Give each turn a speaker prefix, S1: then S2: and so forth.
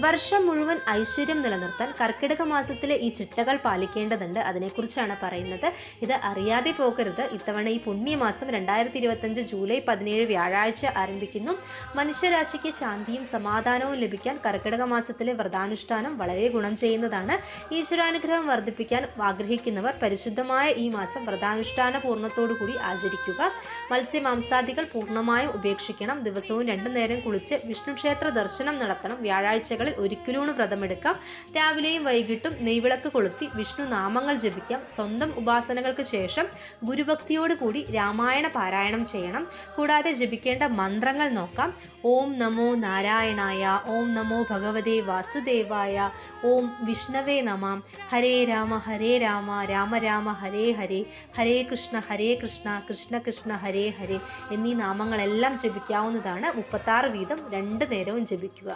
S1: വർഷം മുഴുവൻ ഐശ്വര്യം നിലനിർത്താൻ കർക്കിടക മാസത്തിലെ ഈ ചിട്ടകൾ പാലിക്കേണ്ടതുണ്ട്. അതിനെക്കുറിച്ചാണ് പറയുന്നത്. ഇത് അറിയാതെ പോകരുത്. ഇത്തവണ ഈ പുണ്യമാസം 2025 ജൂലൈ 17 വ്യാഴാഴ്ച ആരംഭിക്കുന്നു. മനുഷ്യരാശിക്ക് ശാന്തിയും സമാധാനവും ലഭിക്കാൻ കർക്കിടക മാസത്തിലെ വ്രതാനുഷ്ഠാനം വളരെ ഗുണം ചെയ്യുന്നതാണ്. ഈശ്വരാനുഗ്രഹം വർദ്ധിപ്പിക്കാൻ ആഗ്രഹിക്കുന്നവർ പരിശുദ്ധമായ ഈ മാസം വ്രതാനുഷ്ഠാന പൂർണ്ണത്തോടുകൂടി ആചരിക്കുക. മത്സ്യമാംസാദികൾ പൂർണ്ണമായും ഉപേക്ഷിക്കണം. ദിവസവും 2 നേരം കുളിച്ച് വിഷ്ണു ക്ഷേത്ര ദർശനം നടത്തണം. വ്യാഴാഴ്ചകളിൽ ഒരിക്കലൂണ് വ്രതമെടുക്കാം. രാവിലെയും വൈകിട്ടും നെയ്വിളക്ക് കൊളുത്തി വിഷ്ണു നാമങ്ങൾ ജപിക്കാം. സ്വന്തം ഉപാസനകൾക്ക് ശേഷം ഗുരുഭക്തിയോടുകൂടി രാമായണ പാരായണം ചെയ്യണം. കൂടാതെ ജപിക്കേണ്ട മന്ത്രങ്ങൾ നോക്കാം. ഓം നമോ നാരായണായ, ഓം നമോ ഭഗവതേ വാസുദേവായ, ഓം വിഷ്ണവേ നമഃ, ഹരേ രാമ രാമ രാമ ഹരേ ഹരേ, ഹരേ കൃഷ്ണ കൃഷ്ണ കൃഷ്ണ ഹരേ ഹരേ എന്നീ നാമങ്ങളെല്ലാം ജപിക്കാവുന്നതാണ്. 36 വീതം 2 നേരവും ജപിക്കുക.